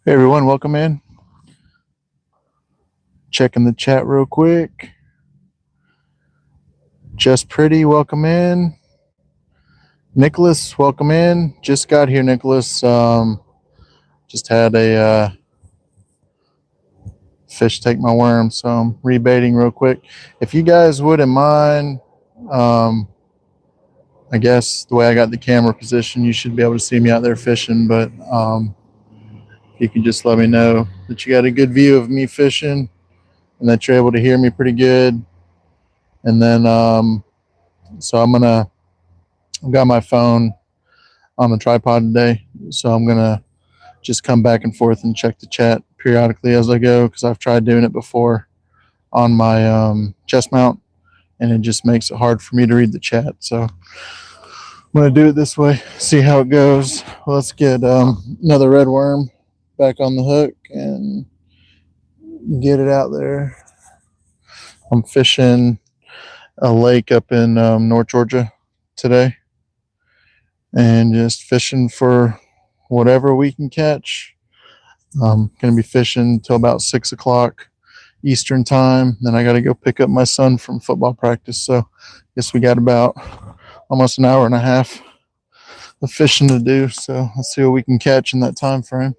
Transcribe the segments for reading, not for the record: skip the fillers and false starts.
Hey everyone, welcome in. Checking the chat real quick. Just Pretty, welcome in. Nicholas, welcome in. Just got here, Nicholas. Just had a fish take my worm, so I'm rebaiting real quick. If you guys wouldn't mind, I guess the way I got the camera position, you should be able to see me out there fishing, but you can just let me know that you got a good view of me fishing and that you're able to hear me pretty good. And then, so I've got my phone on the tripod today, so I'm gonna just come back and forth and check the chat periodically as I go, because I've tried doing it before on my chest mount and it just makes it hard for me to read the chat. So I'm gonna do it this way, see how it goes. Let's get another red worm back on the hook and get it out there. I'm fishing a lake up in North Georgia today and just fishing for whatever we can catch. I'm going to be fishing till about 6 o'clock Eastern time. Then I got to go pick up my son from football practice. So I guess we got about almost an hour and a half of fishing to do. So let's see what we can catch in that time frame.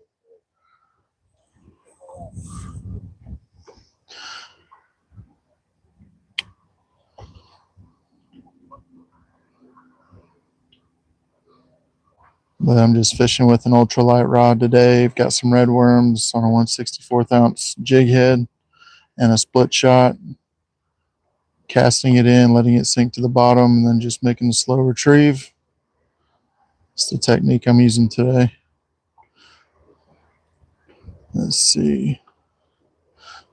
But I'm just fishing with an ultralight rod today. I've got some red worms on a 1/64 ounce jig head and a split shot. Casting it in, letting it sink to the bottom, and then just making a slow retrieve. It's the technique I'm using today. Let's see.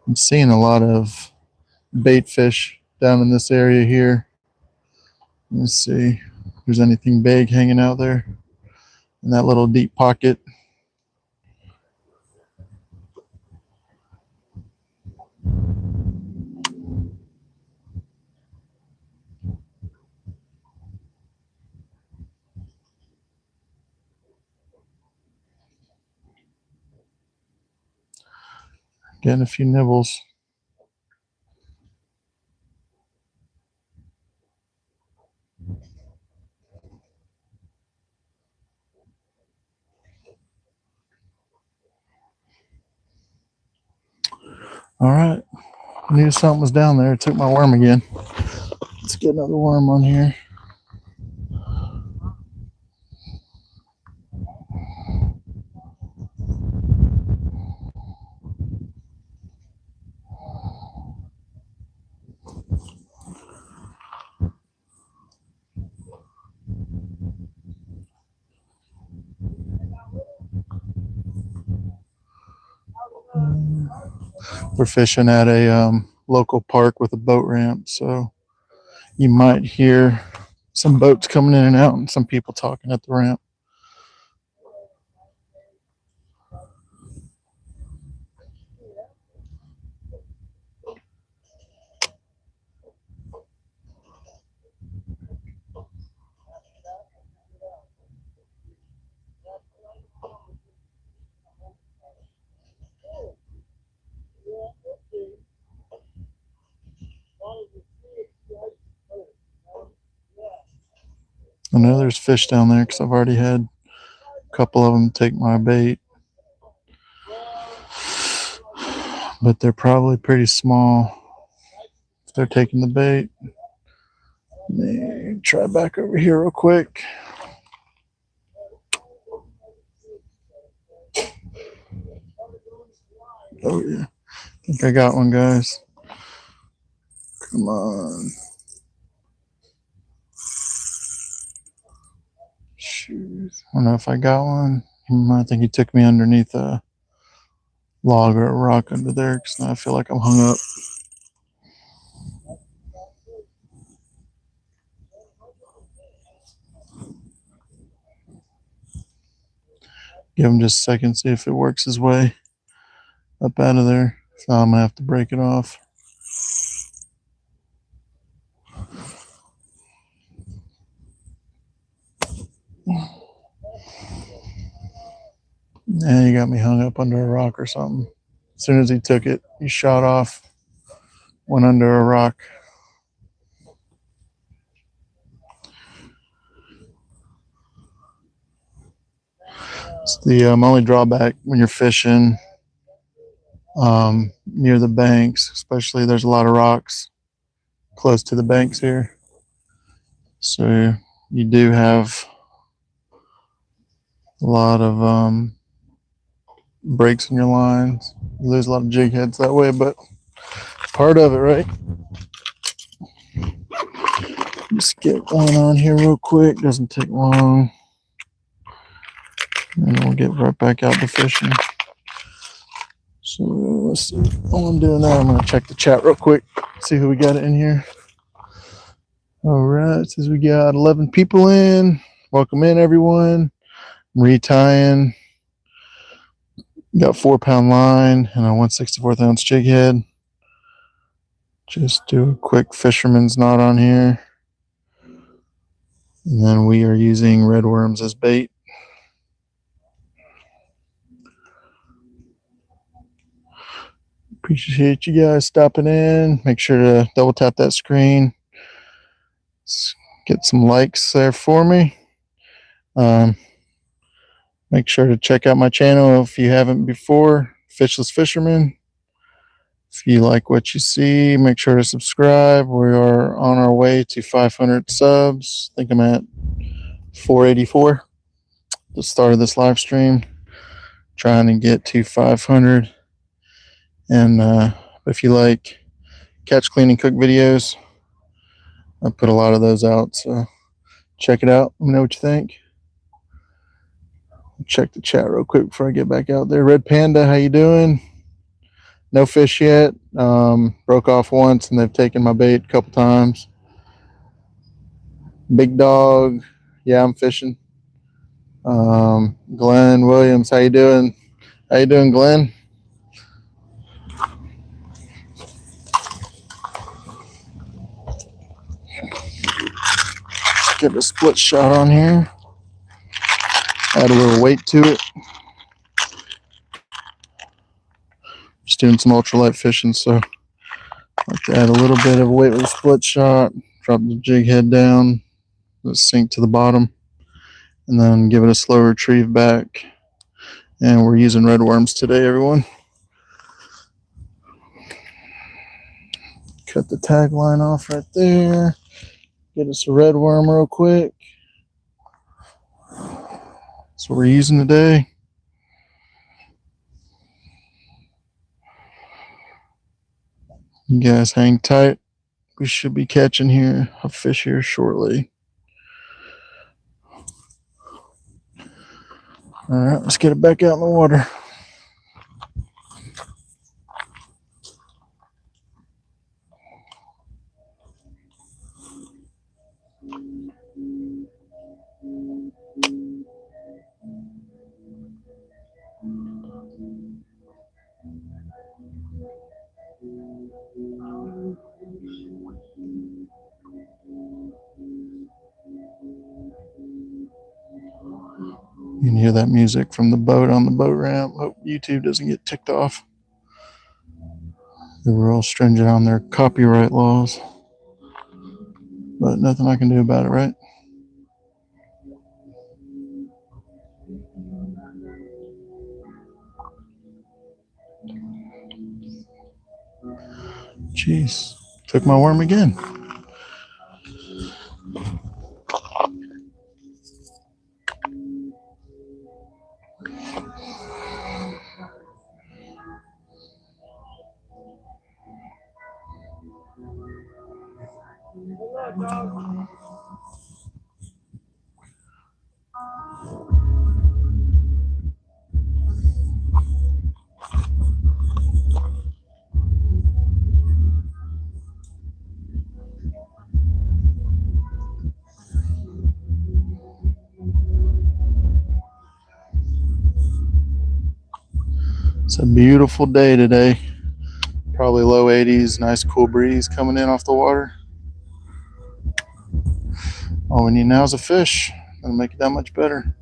I'm seeing a lot of bait fish down in this area here. Let's see if there's anything big hanging out there in that little deep pocket. Getting a few nibbles. All right. I knew something was down there. It took my worm again. Let's get another worm on here. We're fishing at a local park with a boat ramp, so you might hear some boats coming in and out and some people talking at the ramp. I know there's fish down there because I've already had a couple of them take my bait, but they're probably pretty small if they're taking the bait. Let me try back over here real quick. Oh yeah, I think I got one, guys. Come on. Shoot. I don't know if I got one. I think he took me underneath a log or a rock under there because now I feel like I'm hung up. Give him just a second, see if it works his way up out of there. So I'm going to have to break it off. Yeah, you got me hung up under a rock or something. As soon as he took it, he shot off, went under a rock. It's the only drawback when you're fishing near the banks, especially there's a lot of rocks close to the banks here. So you do have a lot of breaks in your lines. You lose a lot of jig heads that way, but part of it, right? Just get one on here real quick. Doesn't take long. And we'll get right back out to fishing. So let's see. While I'm doing that, I'm going to check the chat real quick. See who we got in here. All right. Says we got 11 people in. Welcome in, everyone. I'm retying. Got 4-pound line and a 1/64 ounce jig head. Just do a quick fisherman's knot on here. And then we are using red worms as bait. Appreciate you guys stopping in. Make sure to double tap that screen. Let's get some likes there for me. Make sure to check out my channel if you haven't before, Fishless Fisherman. If you like what you see, make sure to subscribe. We are on our way to 500 subs. I think I'm at 484 at the start of this live stream. Trying to get to 500. And if you like catch, clean, and cook videos, I put a lot of those out. So check it out. Let me know what you think. Check the chat real quick before I get back out there. Red Panda, how you doing? No fish yet. Broke off once and they've taken my bait a couple times. Big Dog, yeah, I'm fishing. Glenn Williams, how you doing? How you doing, Glenn? Get a split shot on here. Add a little weight to it. Just doing some ultralight fishing, so I like to add a little bit of weight with a split shot. Drop the jig head down, let it sink to the bottom, and then give it a slow retrieve back. And we're using red worms today, everyone. Cut the tag line off right there. Get us a red worm real quick. That's what we're using today. You guys hang tight. We should be catching here a fish here shortly. All right, let's get it back out in the water. You can hear that music from the boat on the boat ramp. Hope YouTube doesn't get ticked off. They were all stringent on their copyright laws. But nothing I can do about it, right? Jeez, took my worm again. It's a beautiful day today. Probably low 80s, nice cool breeze coming in off the water. All we need now is a fish. That'll make it that much better.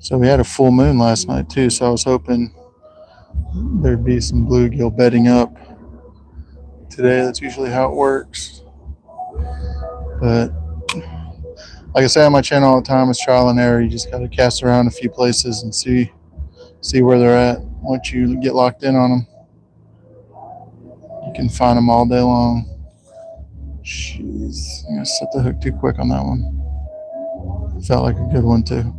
So we had a full moon last night too, so I was hoping there'd be some bluegill bedding up today. That's usually how it works. But like I say on my channel all the time, it's trial and error. You just gotta cast around a few places and see where they're at. Once you get locked in on them, you can find them all day long. Jeez, I'm gonna set the hook too quick on that one. Felt like a good one too.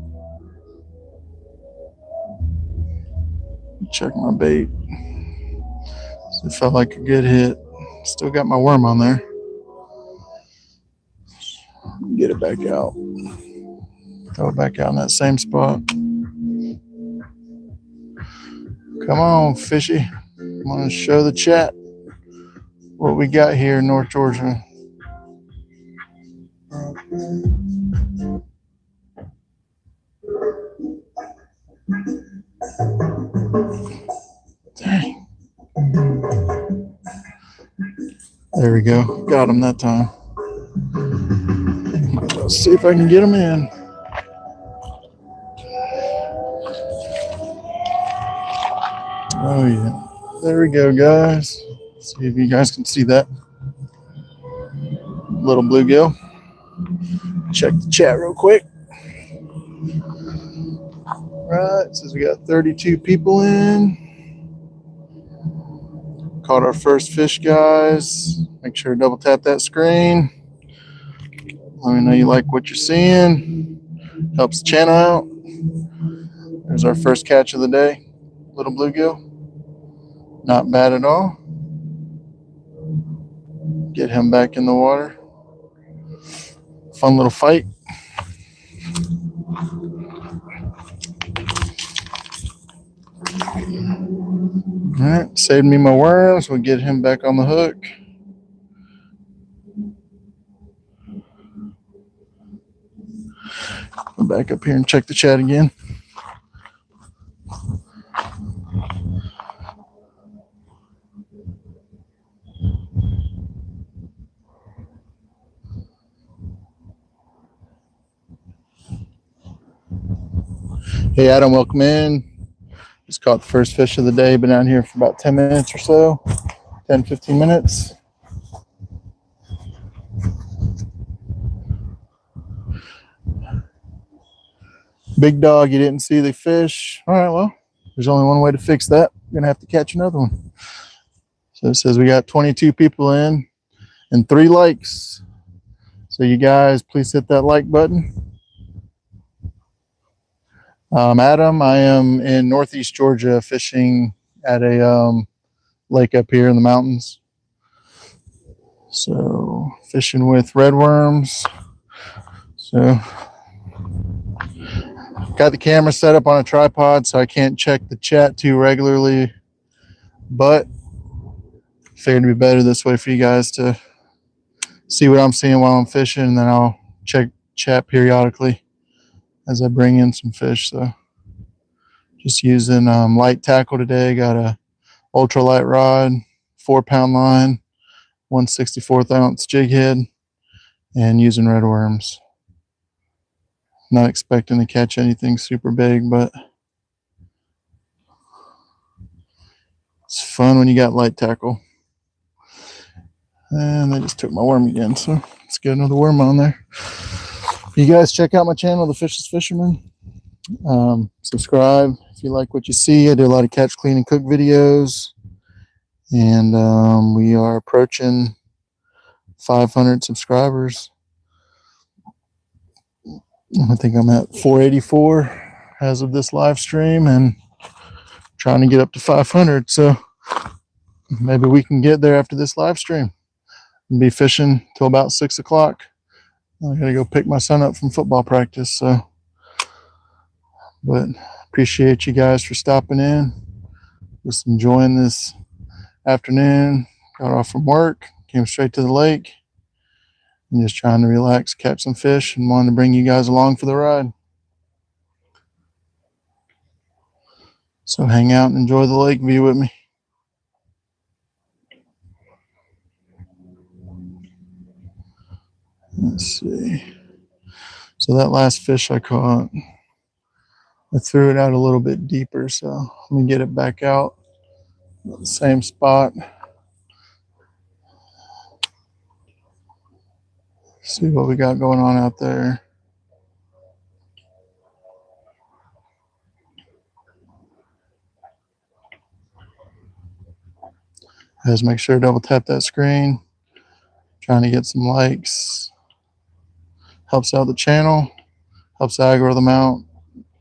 Check my bait. It felt like a good hit. Still got my worm on there. Get it back out. Throw it back out in that same spot. Come on, fishy. I'm gonna show the chat what we got here in North Georgia. Dang. There we go. Got him that time. Let's see if I can get him in. Oh yeah. There we go, guys. See if you guys can see that. Little bluegill. Check the chat real quick. Right, says we got 32 people in. Caught our first fish, guys. Make sure to double tap that screen. Let me know you like what you're seeing. Helps the channel out. There's our first catch of the day. Little bluegill. Not bad at all. Get him back in the water. Fun little fight. All right, saved me my worms. We'll get him back on the hook. Go back up here and check the chat again. Hey Adam, welcome in. Just caught the first fish of the day. Been out here for about 10 minutes or so. 10, 15 minutes. Big dog, you didn't see the fish. All right, well, there's only one way to fix that. You're gonna have to catch another one. So it says we got 22 people in and 3 likes. So you guys, please hit that like button. Adam, I am in Northeast Georgia fishing at a lake up here in the mountains. So fishing with red worms. So got the camera set up on a tripod so I can't check the chat too regularly, but figured it'd be better this way for you guys to see what I'm seeing while I'm fishing, and then I'll check chat periodically as I bring in some fish. So just using light tackle today. Got a ultralight rod, 4-pound line, 1/64 ounce jig head, and using red worms. Not expecting to catch anything super big, but it's fun when you got light tackle. And they just took my worm again, so let's get another worm on there. You guys check out my channel, The Fishless Fisherman. Subscribe if you like what you see. I do a lot of catch, clean, and cook videos. And we are approaching 500 subscribers. I think I'm at 484 as of this live stream, and trying to get up to 500. So maybe we can get there after this live stream. I'll be fishing till about 6 o'clock. I gotta go pick my son up from football practice. So, but appreciate you guys for stopping in. Just enjoying this afternoon. Got off from work, came straight to the lake, and just trying to relax, catch some fish, and wanted to bring you guys along for the ride. So hang out and enjoy the lake view with me. Let's see. So that last fish I caught I threw it out a little bit deeper, so let me get it back out. The same spot. See what we got going on out there. Just make sure to double tap that screen. Trying to get some likes. Helps out the channel. Helps the algorithm out.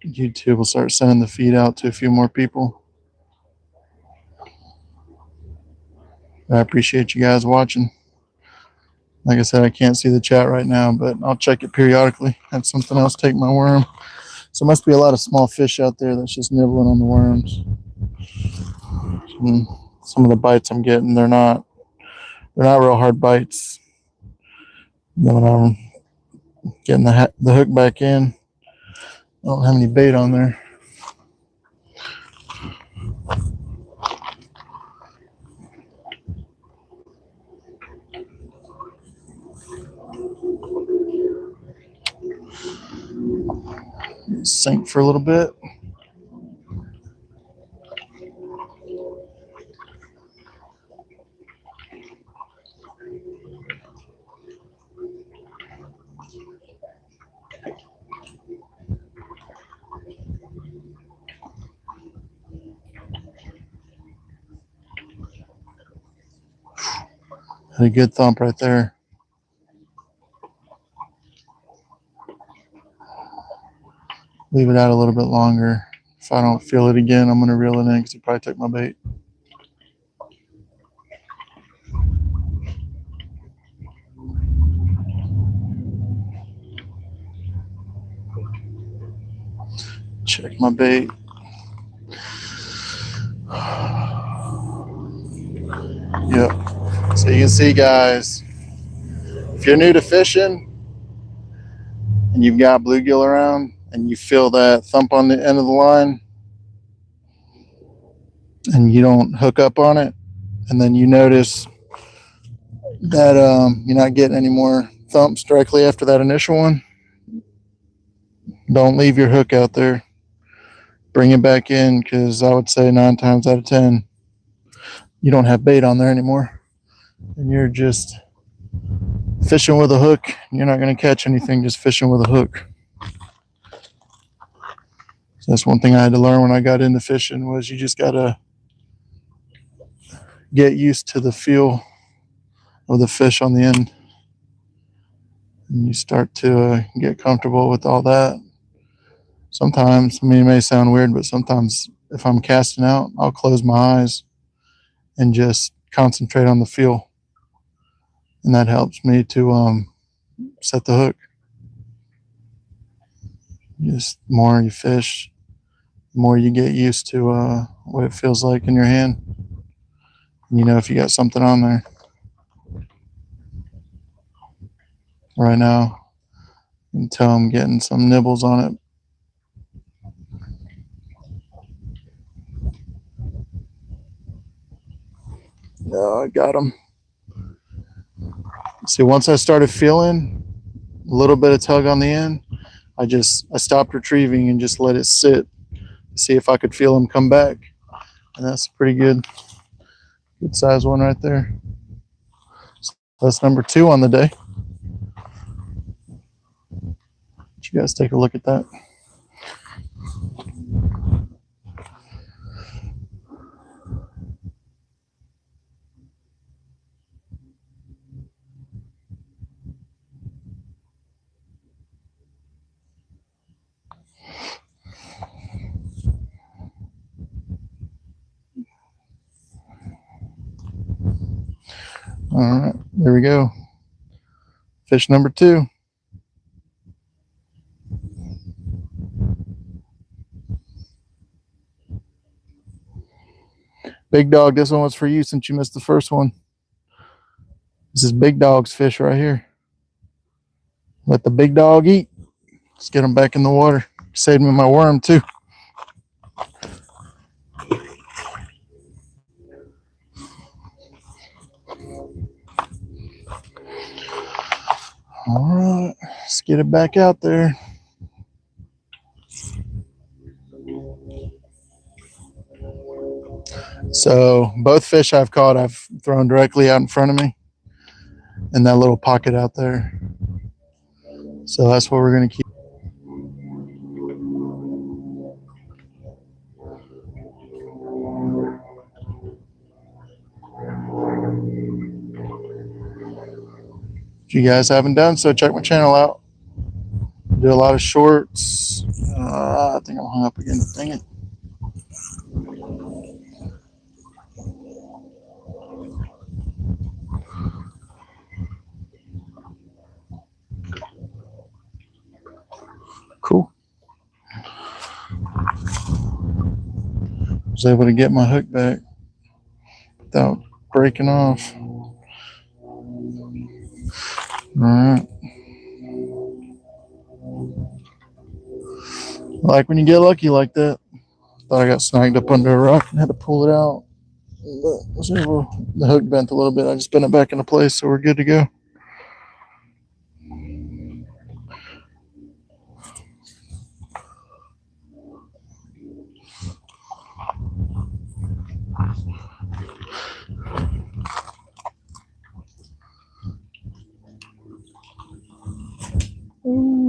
YouTube will start sending the feed out to a few more people. I appreciate you guys watching. Like I said, I can't see the chat right now, but I'll check it periodically. Had something else take my worm. So it must be a lot of small fish out there that's just nibbling on the worms. And some of the bites I'm getting, they're not real hard bites. Then when I'm getting the hook back in, I don't have any bait on there. Sink for a little bit. Had a good thump right there. Leave it out a little bit longer. If I don't feel it again, I'm going to reel it in because he probably took my bait. Check my bait. Yep. So you can see, guys, if you're new to fishing and you've got bluegill around and you feel that thump on the end of the line and you don't hook up on it, and then you notice that you're not getting any more thumps directly after that initial one, don't leave your hook out there. Bring it back in, because I would say 9 times out of 10 you don't have bait on there anymore and you're just fishing with a hook. You're not going to catch anything just fishing with a hook. So that's one thing I had to learn when I got into fishing, was you just got to get used to the feel of the fish on the end, and you start to get comfortable with all that. Sometimes, I mean, it may sound weird, but sometimes if I'm casting out, I'll close my eyes and just concentrate on the feel, and that helps me to set the hook. Just the more you fish, the more you get used to what it feels like in your hand. And you know if you got something on there. Right now, you can tell I'm getting some nibbles on it. Yeah, I got them. See, once I started feeling a little bit of tug on the end, I stopped retrieving and just let it sit to see if I could feel them come back. And that's a pretty good size one right there. So that's number 2 on the day. You guys take a look at that. All right, there we go. Fish number 2. Big dog, this one was for you since you missed the first one. This is big dog's fish right here. Let the big dog eat. Let's get him back in the water. Saved me my worm too. All right, let's get it back out there. So both fish I've caught, I've thrown directly out in front of me in that little pocket out there. So that's what we're going to keep. If you guys haven't done so, check my channel out. Do a lot of shorts. I think I'm hung up again. Dang it. Cool. Was able to get my hook back without breaking off. All right. Like when you get lucky like that. Thought I got snagged up under a rock and had to pull it out. But was able, the hook bent a little bit. I just bent it back into place, so we're good to go. Ooh.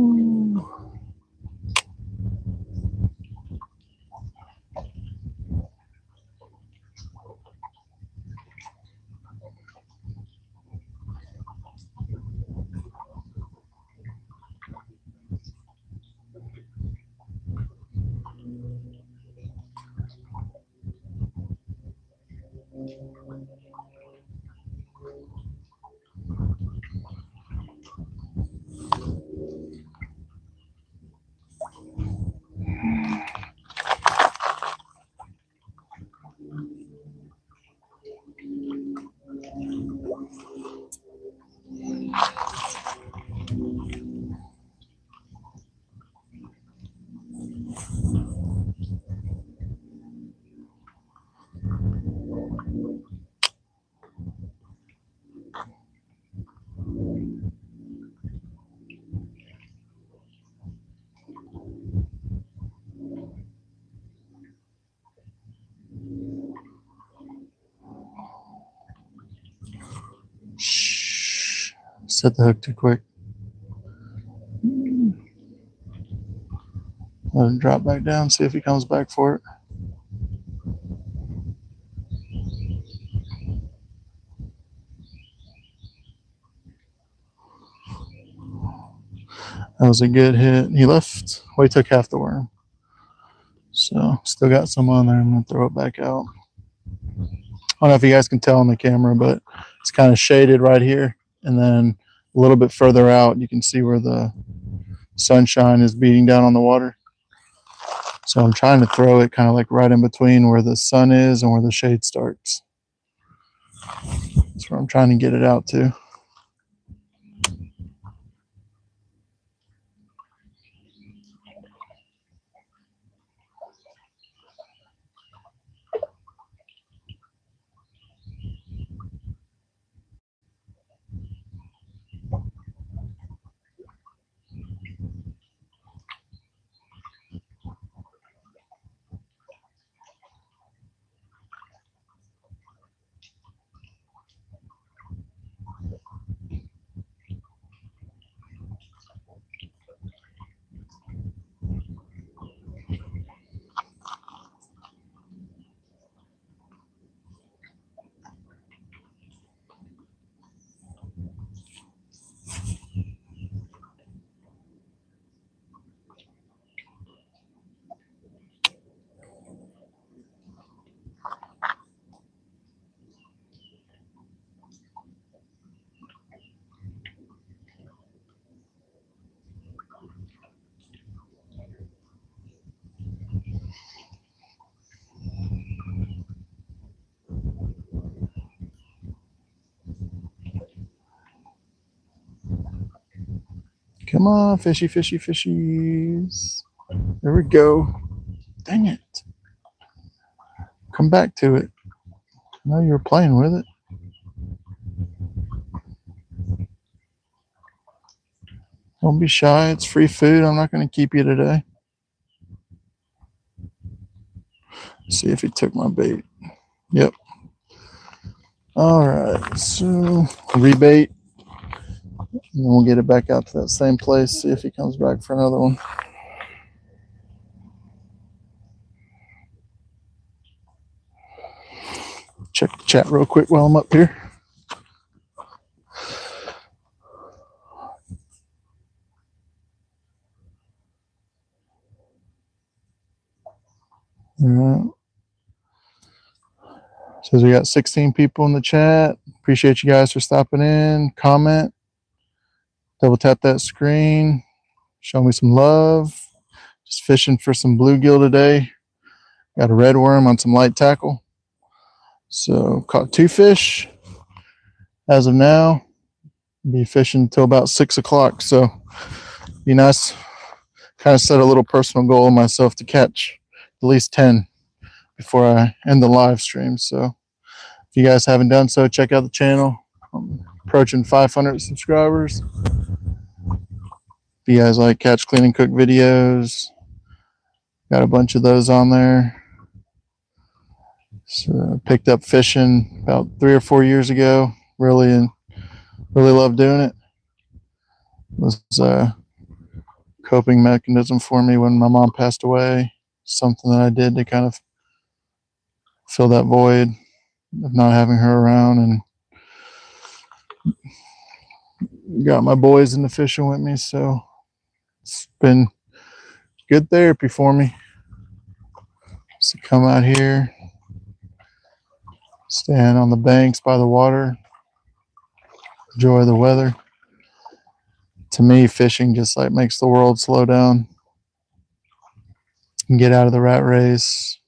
Shh. Set the hook too quick. Let him drop back down, see if he comes back for it. That was a good hit. He left, well, he took half the worm. So still got some on there. I'm going to throw it back out. I don't know if you guys can tell on the camera, but it's kind of shaded right here. And then a little bit further out, you can see where the sunshine is beating down on the water. So I'm trying to throw it kind of like right in between where the sun is and where the shade starts. That's where I'm trying to get it out to. Come on, fishy, fishy, fishies. There we go. Dang it. Come back to it. I know you were playing with it. Don't be shy. It's free food. I'm not going to keep you today. See if he took my bait. Yep. All right, so rebait, and then we'll get it back out to that same place, see if he comes back for another one. Check the chat real quick while I'm up here. All right. Says we got 16 people in the chat. Appreciate you guys for stopping in. Comment. Double tap that screen. Show me some love. Just fishing for some bluegill today. Got a red worm on some light tackle. So caught 2 fish. As of now, be fishing till about 6 o'clock. So be nice. Kind of set a little personal goal of myself to catch at least 10 before I end the live stream. So if you guys haven't done so, check out the channel. I'm approaching 500 subscribers. If you guys like catch, clean, and cook videos, got a bunch of those on there. So picked up fishing about 3 or 4 years ago. Really love doing it. It was a coping mechanism for me when my mom passed away. Something that I did to kind of fill that void of not having her around, and got my boys into fishing with me. So it's been good therapy for me. So come out here, stand on the banks by the water, enjoy the weather. To me, fishing just like makes the world slow down and get out of the rat race,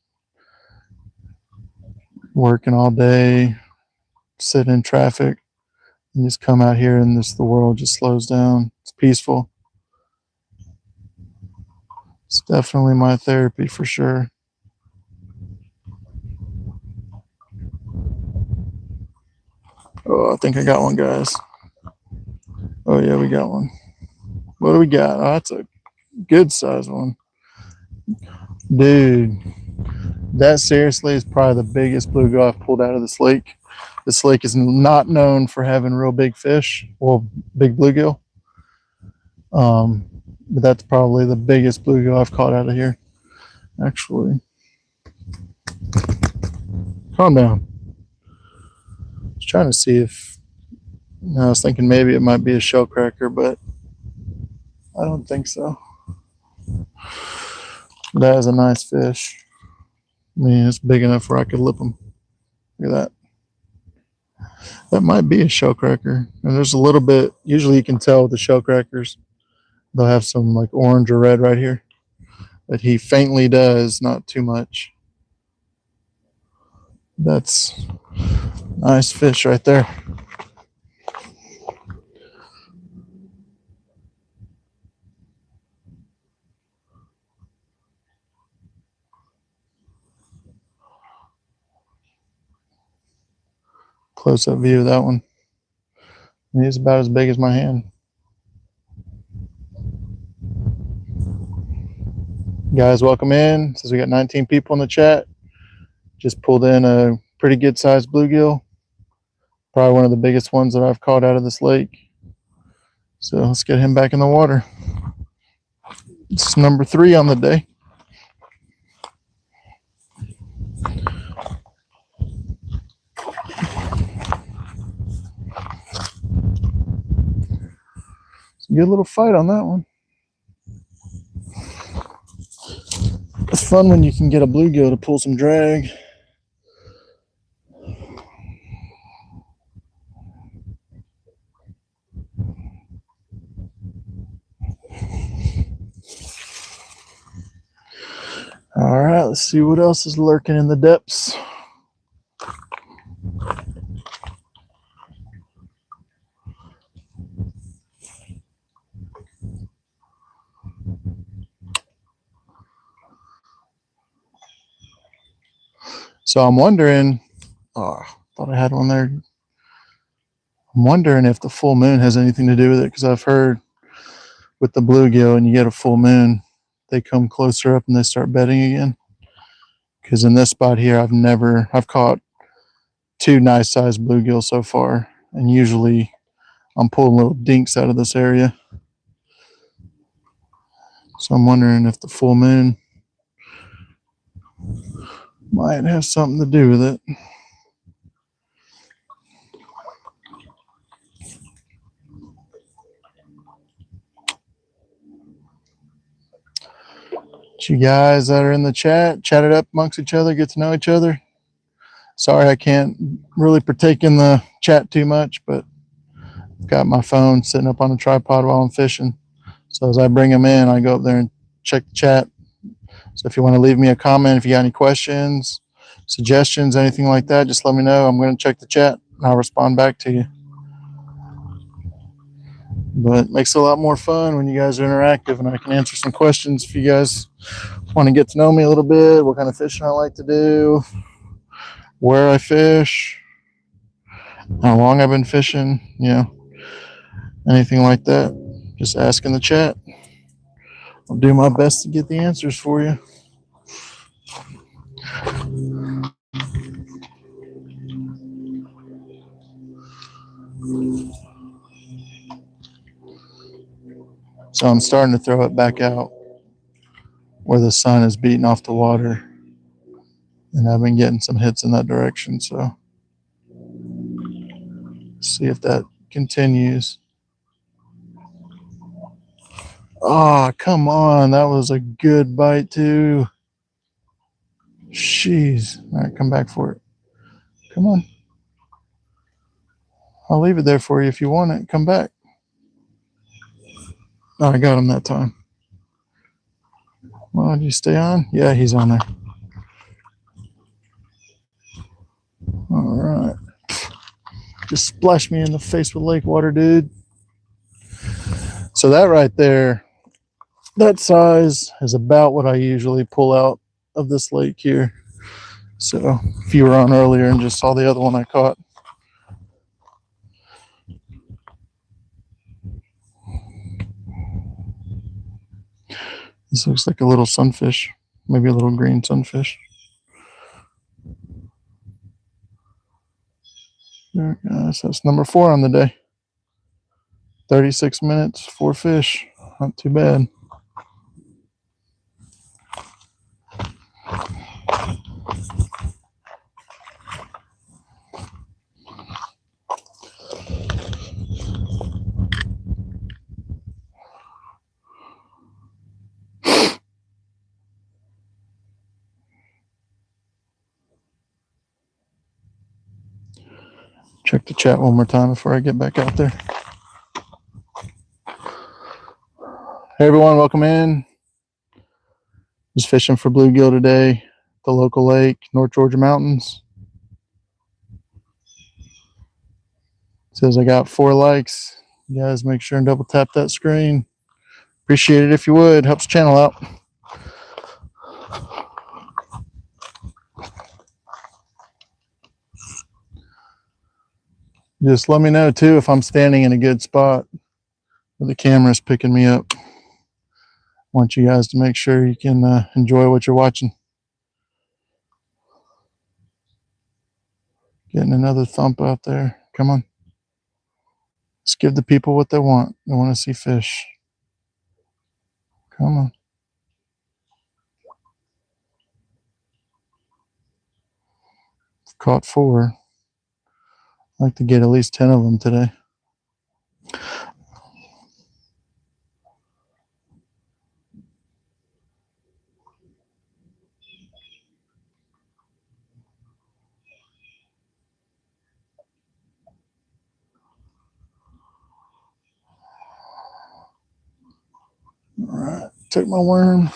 working all day, sitting in traffic, and just come out here and the world just slows down. It's peaceful. It's definitely my therapy for sure. Oh, I think I got one, guys. Oh yeah, we got one. What do we got? Oh, that's a good size one. Dude, that seriously is probably the biggest bluegill I've pulled out of this lake. This lake is not known for having real big fish, well, big bluegill. But that's probably the biggest bluegill I've caught out of here. Actually, calm down. I was trying to see if I was thinking maybe it might be a shell cracker, but I don't think so. That is a nice fish. I mean, it's big enough where I could lip them. Look at that. That might be a shell cracker. And there's a little bit, usually you can tell with the shell crackers, they'll have some like orange or red right here. But he faintly does, not too much. That's nice fish right there. Close-up view of that one. He's about as big as my hand. Guys, welcome in. Says we got 19 people in the chat. Just pulled in a pretty good sized bluegill. Probably one of the biggest ones that I've caught out of this lake. So let's get him back in the water. It's number 3 on the day. It's a good little fight on that one. It's fun when you can get a bluegill to pull some drag. All right, let's see what else is lurking in the depths. So I'm wondering, oh, I thought I had one there. I'm wondering if the full moon has anything to do with it, because I've heard with the bluegill, and you get a full moon, they come closer up and they start bedding again. Because in this spot here, I've caught 2 nice sized bluegill so far, and usually I'm pulling little dinks out of this area. So I'm wondering if the full moon might have something to do with it. You guys that are in the chat it up amongst each other, get to know each other. Sorry I can't really partake in the chat too much, but I've got my phone sitting up on a tripod while I'm fishing. So as I bring them in, I go up there and check the chat. So if you want to leave me a comment, if you got any questions, suggestions, anything like that, just let me know. I'm going to check the chat and I'll respond back to you. But it makes it a lot more fun when you guys are interactive and I can answer some questions if you guys want to get to know me a little bit, what kind of fishing I like to do, where I fish, how long I've been fishing, anything like that. Just ask in the chat. I'll do my best to get the answers for you. So I'm starting to throw it back out where the sun is beating off the water. And I've been getting some hits in that direction. So see if that continues. Oh, come on. That was a good bite too. Jeez. All right, come back for it. Come on. I'll leave it there for you if you want it. Come back. Oh, I got him that time. Well, did you stay on? Yeah, he's on there. All right. Just splash me in the face with lake water, dude. So that right there, that size is about what I usually pull out of this lake here. So if you were on earlier and just saw the other one I caught. This looks like a little sunfish, maybe a little green sunfish. There it goes. That's number 4 on the day. 36 minutes, 4 fish. Not too bad. Check the chat one more time before I get back out there. Hey everyone, welcome in. Just fishing for bluegill today, the local lake, North Georgia mountains. It says I got 4 likes. You guys make sure and double tap that screen. Appreciate it if you would. Helps the channel out. Just let me know too if I'm standing in a good spot where the camera's picking me up. I want you guys to make sure you can enjoy what you're watching. Getting another thump out there. Come on. Let's give the people what they want. They want to see fish. Come on. Caught 4. I'd like to get at least 10 of them today. All right, take my worm.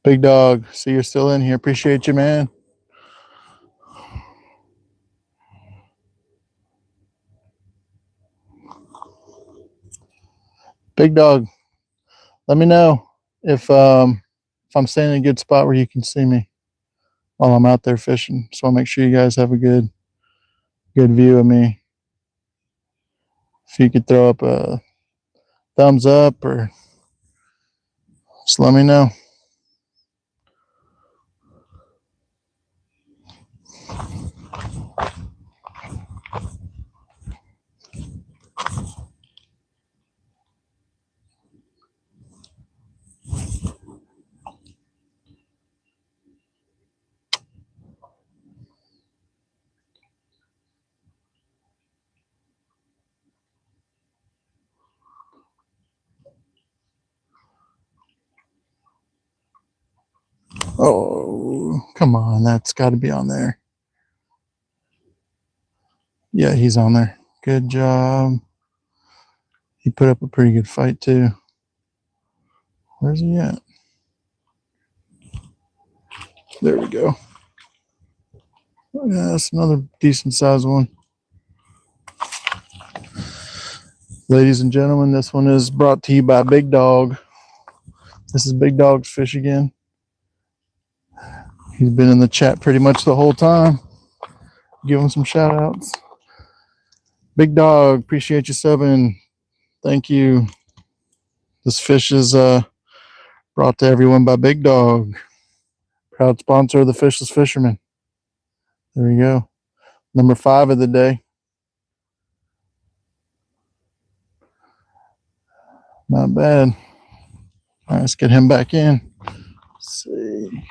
Big dog, see you're still in here. Appreciate you, man. Big Dog, let me know if I'm staying in a good spot where you can see me while I'm out there fishing. So I'll make sure you guys have a good view of me. If you could throw up a thumbs up or just let me know. Oh, come on. That's got to be on there. Yeah, he's on there. Good job. He put up a pretty good fight, too. Where's he at? There we go. Yeah, that's another decent sized one. Ladies and gentlemen, this one is brought to you by Big Dog. This is Big Dog's fish again. He's been in the chat pretty much the whole time. Give him some shout outs. Big Dog, appreciate you subbing. Thank you. This fish is brought to everyone by Big Dog. Proud sponsor of the Fishless Fisherman. There we go. Number 5 of the day. Not bad. All right, let's get him back in. Let's see.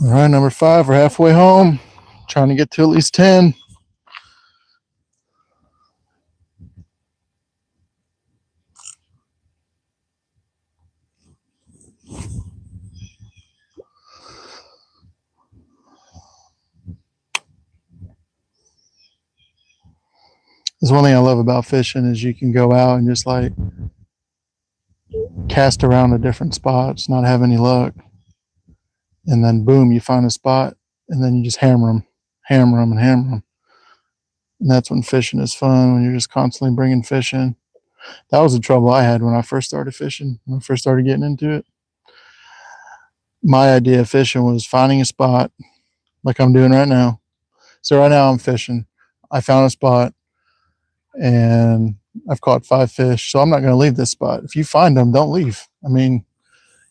All right, number 5. We're halfway home. Trying to get to at least 10. There's one thing I love about fishing is you can go out and just like cast around to different spots, not have any luck. And then boom, you find a spot and then you just hammer them. And that's when fishing is fun, when you're just constantly bringing fish in. That was the trouble I had when I first started fishing, when I first started getting into it. My idea of fishing was finding a spot like I'm doing right now. So right now I'm fishing. I found a spot and I've caught 5 fish. So I'm not going to leave this spot. If you find them, don't leave. I mean,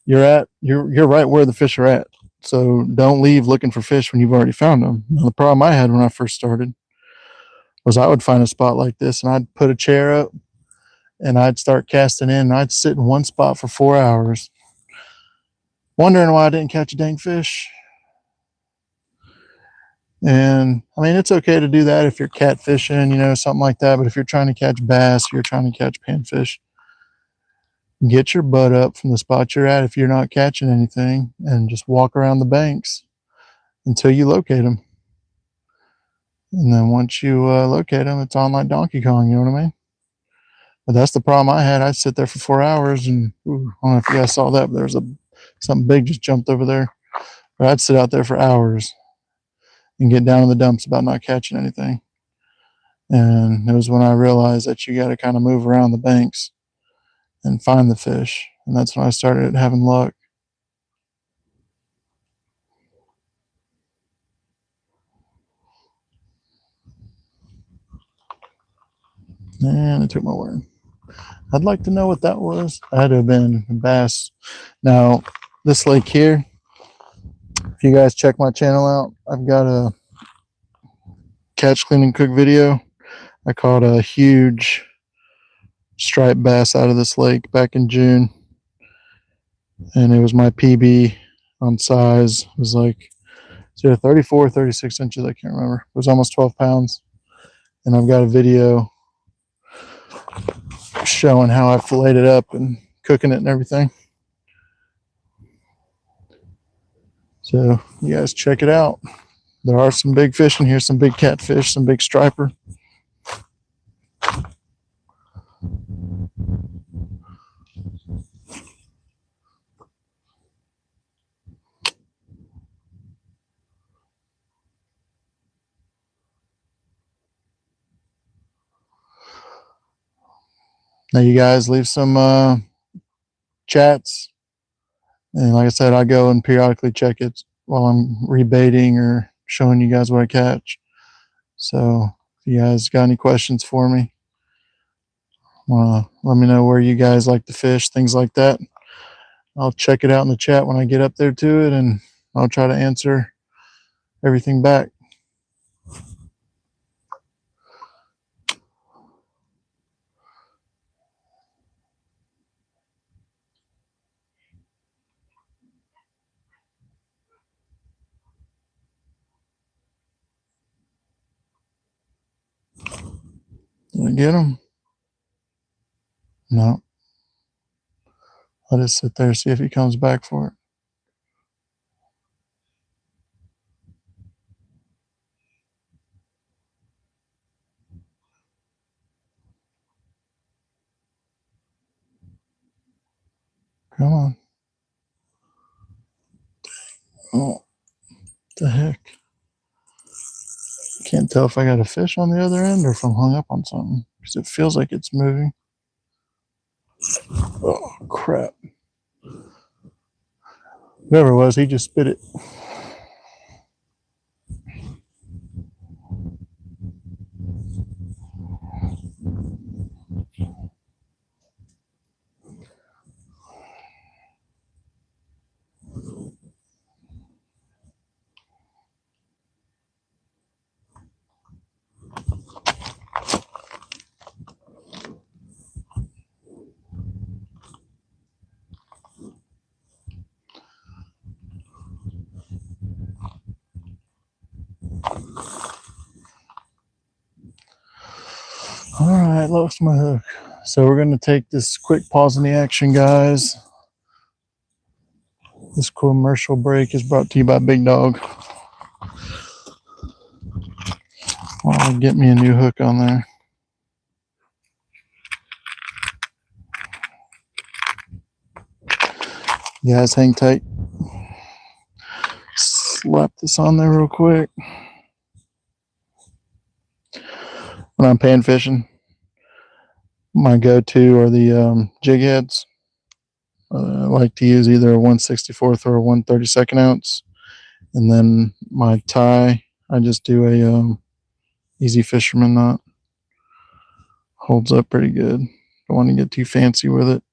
you're right where the fish are at. So don't leave looking for fish when you've already found them. Now, the problem I had when I first started was I would find a spot like this and I'd put a chair up and I'd start casting in and I'd sit in one spot for 4 hours wondering why I didn't catch a dang fish. And I mean, it's okay to do that if you're catfishing, something like that. But if you're trying to catch bass, you're trying to catch panfish, get your butt up from the spot you're at if you're not catching anything and just walk around the banks until you locate them. And then once you locate them, it's on like Donkey Kong, you know what I mean? But that's the problem I had. I'd sit there for 4 hours and I don't know if you guys saw that, but there's something big just jumped over there. But I'd sit out there for hours and get down in the dumps about not catching anything. And it was when I realized that you got to kind of move around the banks and find the fish. And that's when I started having luck. And it took my word. I'd like to know what that was. That had to have been a bass. Now, this lake here, if you guys check my channel out, I've got a catch, clean, and cook video. I caught a huge striped bass out of this lake back in June. And it was my PB on size. It was like 34 or 36 inches, I can't remember. It was almost 12 pounds. And I've got a video showing how I filleted it up and cooking it and everything. So you guys check it out. There are some big fish in here, some big catfish, some big striper. Now you guys leave some chats, and like I said, I go and periodically check it while I'm rebaiting or showing you guys what I catch. So if you guys got any questions for me, let me know where you guys like to fish, things like that. I'll check it out in the chat when I get up there to it, and I'll try to answer everything back. Did I get him? No. I'll just sit there and see if he comes back for it. Come on. Oh, what the heck? Can't tell if I got a fish on the other end or if I'm hung up on something because it feels like it's moving. Oh, crap. Whoever it was, he just spit it. All right, lost my hook. So we're going to take this quick pause in the action, guys. This commercial break is brought to you by Big Dog. I'll get me a new hook on there. You guys hang tight. Slap this on there real quick. When I'm pan fishing, my go-to are the jig heads. I like to use either a 1/64 or a 1/32 ounce. And then my tie, I just do a easy fisherman knot. Holds up pretty good. Don't want to get too fancy with it.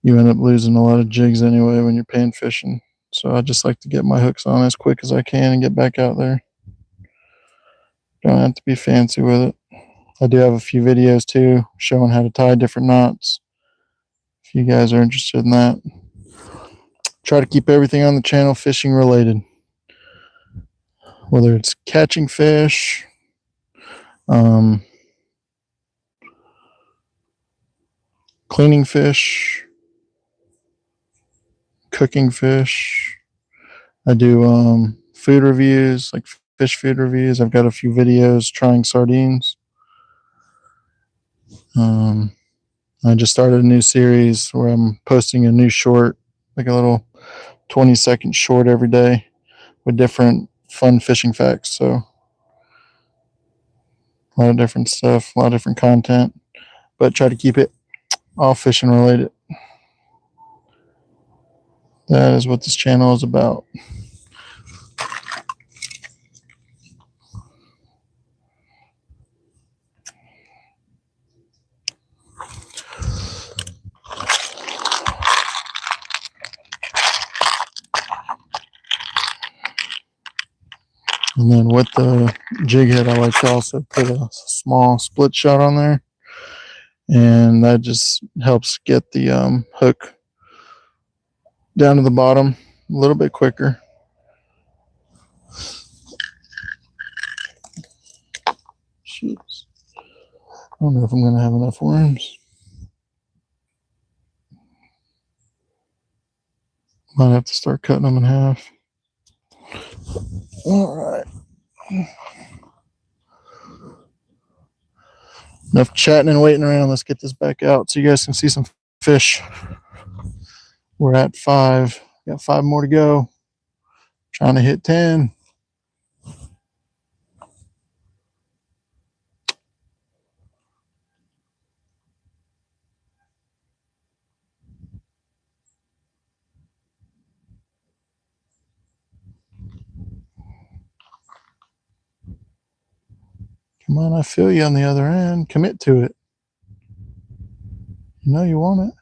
You end up losing a lot of jigs anyway when you're pan fishing. So I just like to get my hooks on as quick as I can and get back out there. Don't have to be fancy with it. I do have a few videos too showing how to tie different knots. If you guys are interested in that. Try to keep everything on the channel fishing related. Whether it's catching fish, cleaning fish, cooking fish. I do food reviews, like fish food reviews. I've got a few videos trying sardines. I just started a new series where I'm posting a new short, like a little 20-second short every day with different fun fishing facts. So a lot of different stuff, a lot of different content, but try to keep it all fishing related. That is what this channel is about. And then with the jig head, I like to also put a small split shot on there. And that just helps get the hook down to the bottom a little bit quicker. Jeez. I don't know if I'm going to have enough worms. Might have to start cutting them in half. All right. Enough chatting and waiting around. Let's get this back out so you guys can see some fish. We're at 5. Got 5 more to go. Trying to hit 10. Come on, I feel you on the other end. Commit to it. You know you want it.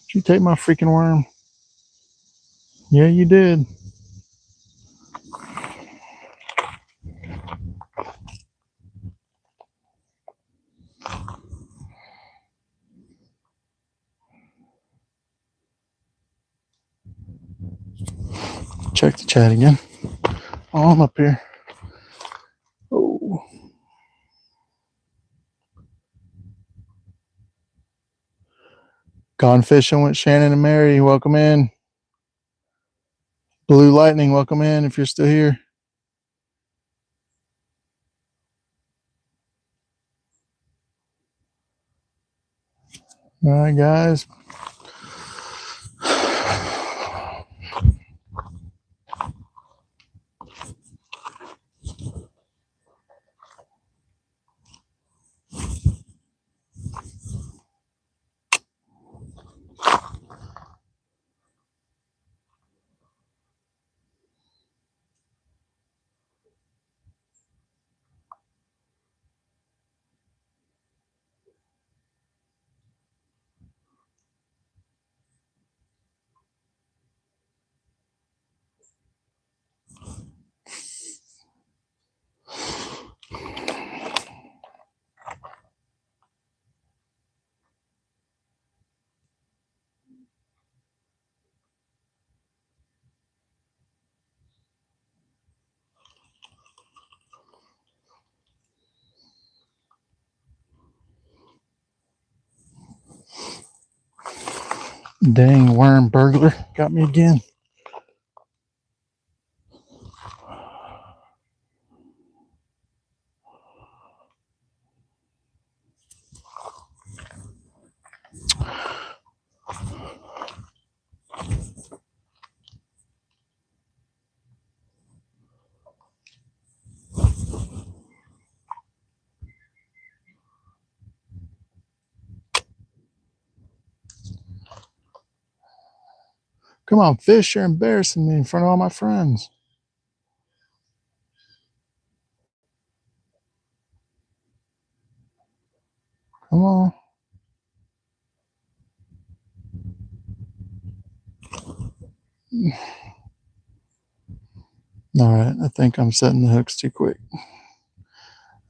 Did you take my freaking worm? Yeah, you did. Check the chat again. Oh, I'm up here. Oh. Gone fishing with Shannon and Mary. Welcome in. Blue Lightning, welcome in if you're still here. All right, guys. Dang worm burglar got me again. Come on, fish, you're embarrassing me in front of all my friends. Come on. All right, I think I'm setting the hooks too quick.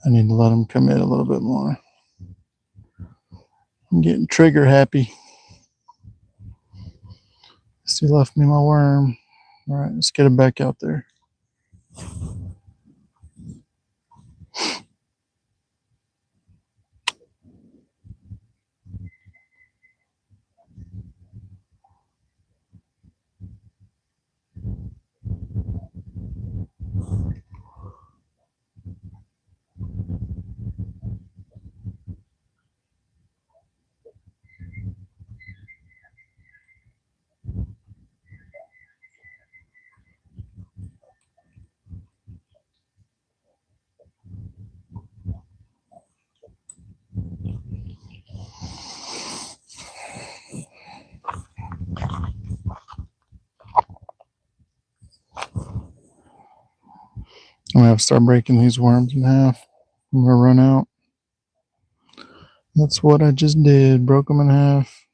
I need to let them commit a little bit more. I'm getting trigger happy. Still left me my worm. All right, let's get it back out there. I'm gonna have to start breaking these worms in half. I'm gonna run out. That's what I just did. Broke them in half.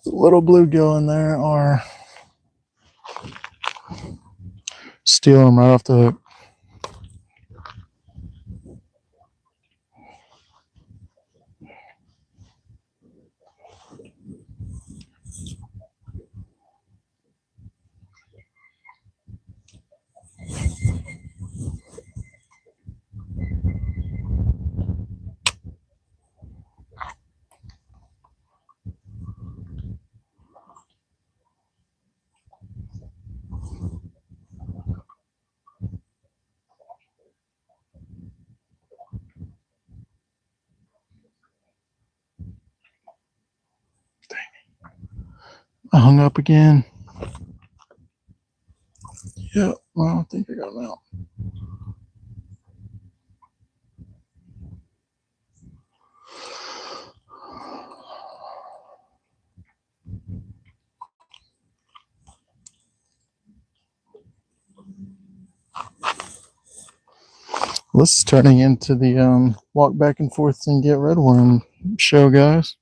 The little bluegill in there are stealing them right off the hook. I hung up again. Yeah, well, I don't think I got him out. This is turning into the walk back and forth and get redworm show, guys.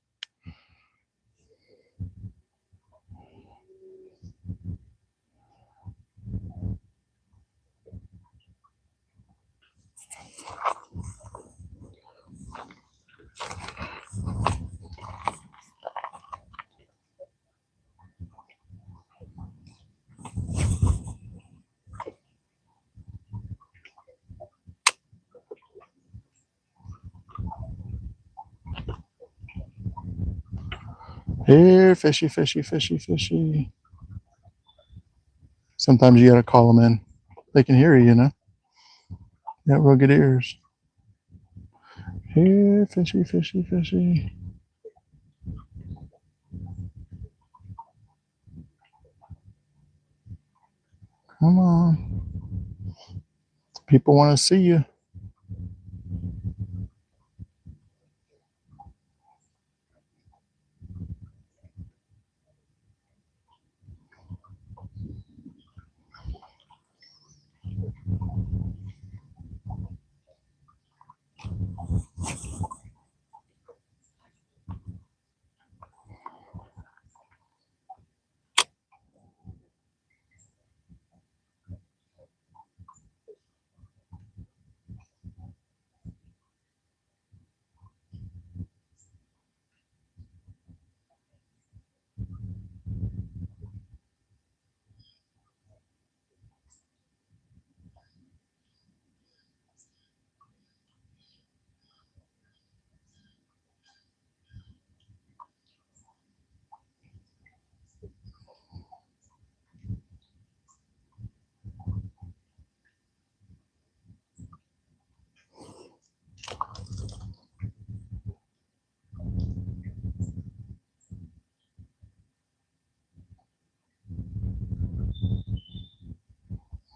Here, fishy, fishy, fishy, fishy. Sometimes you gotta call them in. They can hear you, you know. You got real good ears. Here, fishy, fishy, fishy. Come on. People want to see you.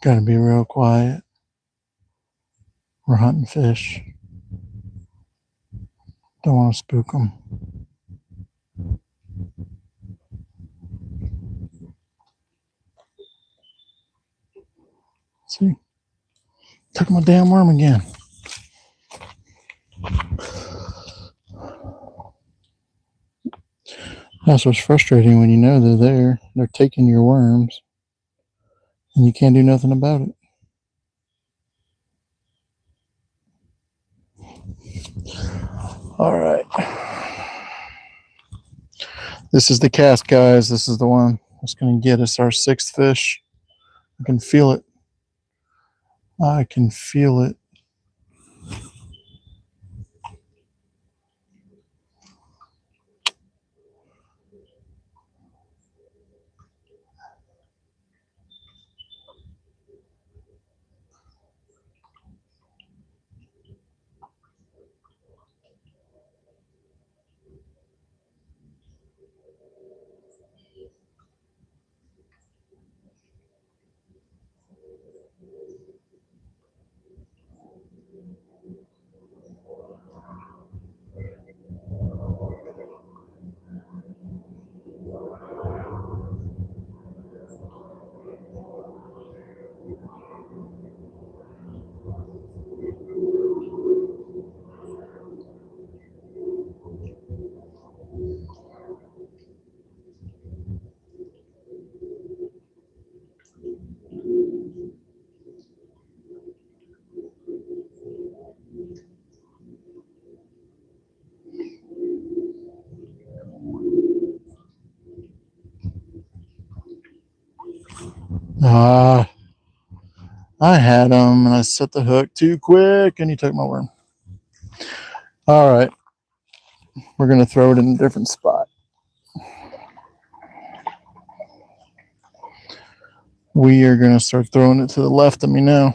Gotta be real quiet. We're hunting fish. Don't want to spook them. See? Took my damn worm again. That's what's frustrating when you know they're there. They're taking your worms. And you can't do nothing about it. All right. This is the cast, guys. This is the one that's going to get us our sixth fish. I can feel it. I can feel it. I had him and I set the hook too quick and he took my worm. All right. We're going to throw it in a different spot. We are going to start throwing it to the left of me now.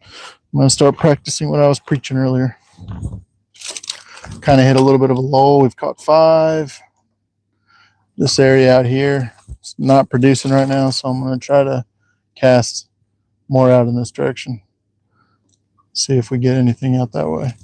I'm going to start practicing what I was preaching earlier. Kind of hit a little bit of a lull. We've caught 5. This area out here, not producing right now, so I'm going to try to cast more out in this direction. See if we get anything out that way.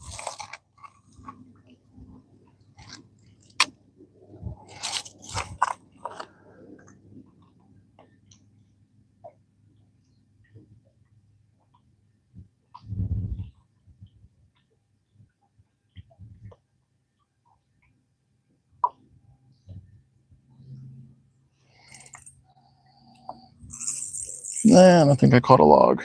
Nah, I think I caught a log.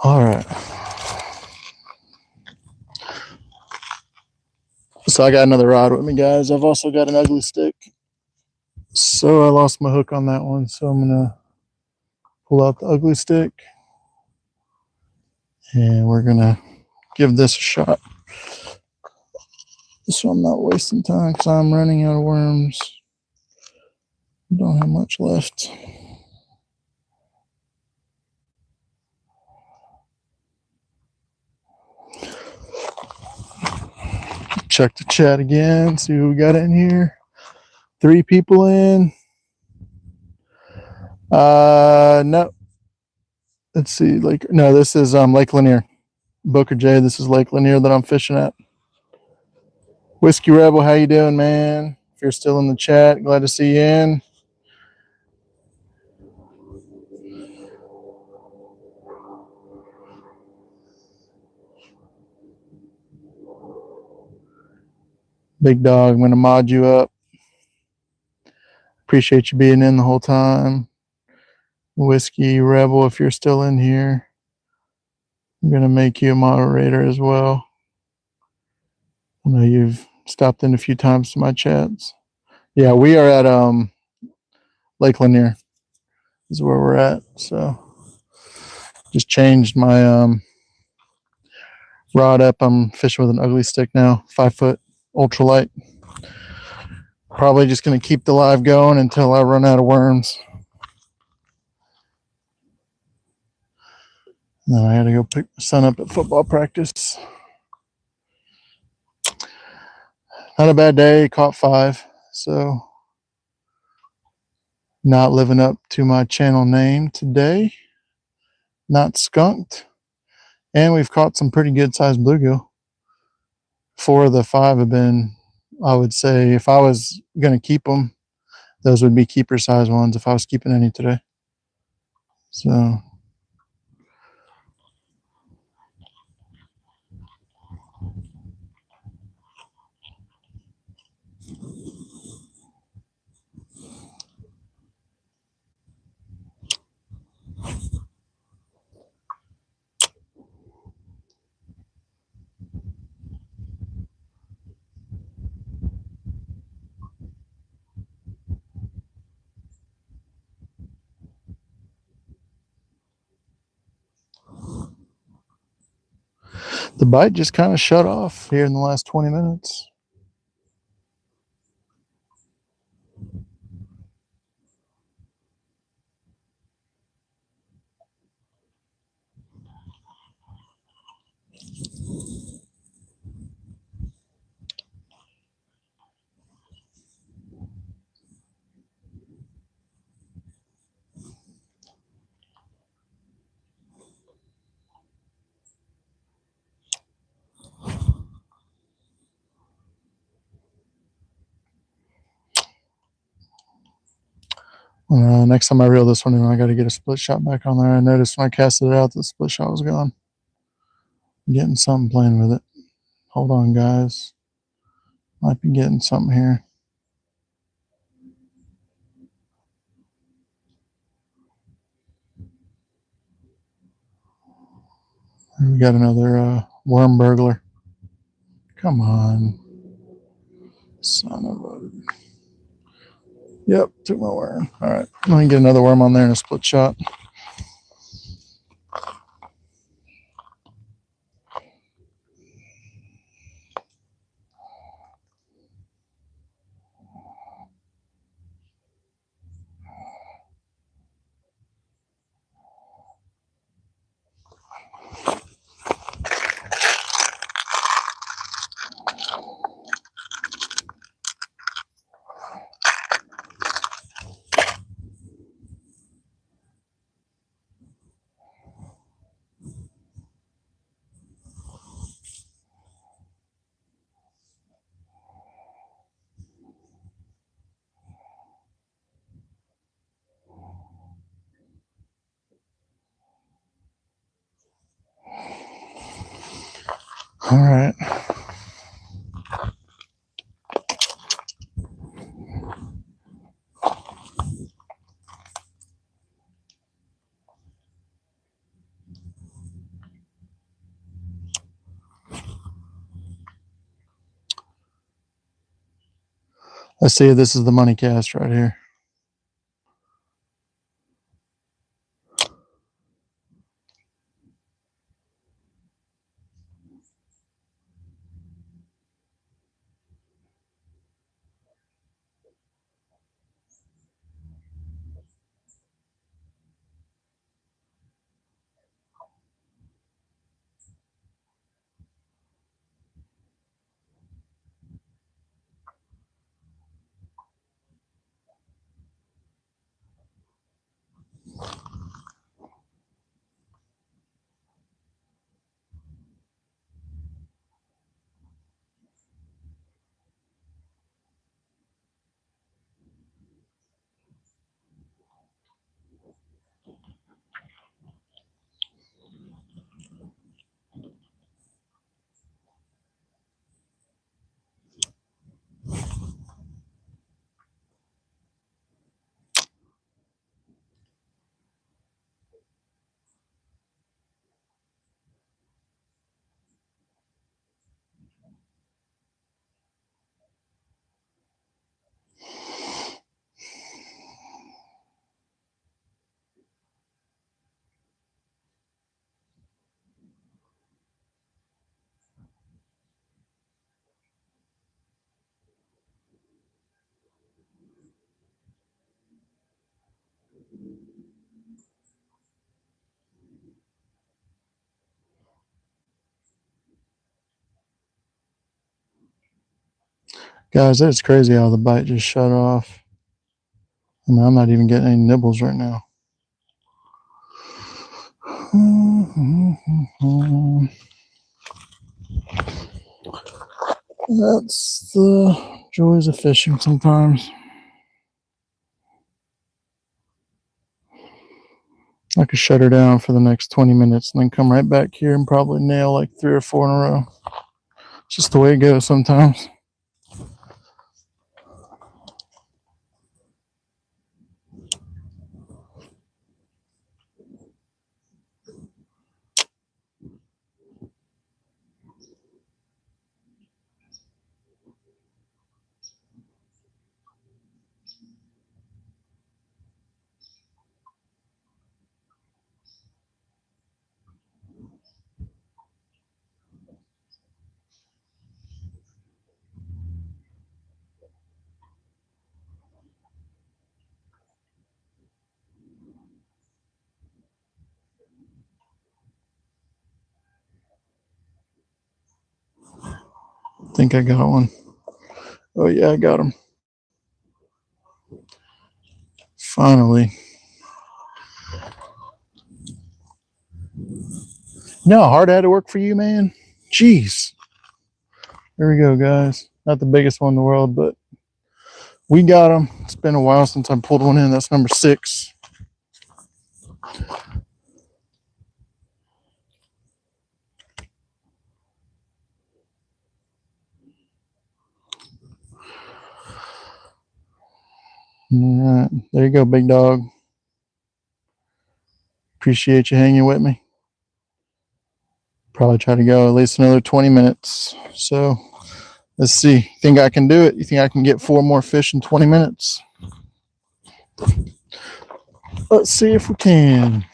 All right. So I got another rod with me, guys. I've also got an ugly stick. So I lost my hook on that one. So I'm going to pull out the ugly stick. And we're going to give this a shot. So I'm not wasting time because I'm running out of worms. Don't have much left. Check the chat again. See who we got in here. 3 people in. No. Let's see. No, this is Lake Lanier. Booker J. This is Lake Lanier that I'm fishing at. Whiskey Rebel, how you doing, man? If you're still in the chat, glad to see you in. Big dog, I'm going to mod you up. Appreciate you being in the whole time. Whiskey Rebel, if you're still in here, I'm going to make you a moderator as well. I know you've stopped in a few times to my chats. Yeah, we are at Lake Lanier is where we're at. So just changed my rod up. I'm fishing with an ugly stick now, 5-foot ultralight. Probably just going to keep the live going until I run out of worms. Then I got to go pick my son up at football practice. Not a bad day. Caught 5. So not living up to my channel name today. Not skunked. And we've caught some pretty good sized bluegill. 4 of the 5 have been, I would say, if I was going to keep them, those would be keeper size ones if I was keeping any today. So the bite just kind of shut off here in the last 20 minutes. Next time I reel this one in, I got to get a split shot back on there. I noticed when I casted it out, the split shot was gone. I'm getting something playing with it. Hold on, guys. Might be getting something here. We got another worm burglar. Come on. Son of a... Yep, took my worm. All right, let me get another worm on there in a split shot. All right. Let's see if this is the money cast right here. Guys, that's crazy how the bite just shut off. I mean, I'm not even getting any nibbles right now. That's the joys of fishing sometimes. I could shut her down for the next 20 minutes and then come right back here and probably nail like 3 or 4 in a row. It's just the way it goes sometimes. I think I got one. Oh yeah, I got him. Finally. You know how hard I had to work for you, man? Jeez. There we go, guys. Not the biggest one in the world, but we got them. It's been a while since I pulled one in. That's number 6. All right. There you go, big dog. Appreciate you hanging with me. Probably try to go at least another 20 minutes. So let's see. Think I can do it? You think I can get 4 more fish in 20 minutes? Let's see if we can.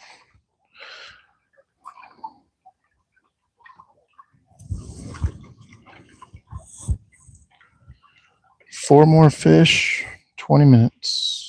Four more fish, 20 minutes.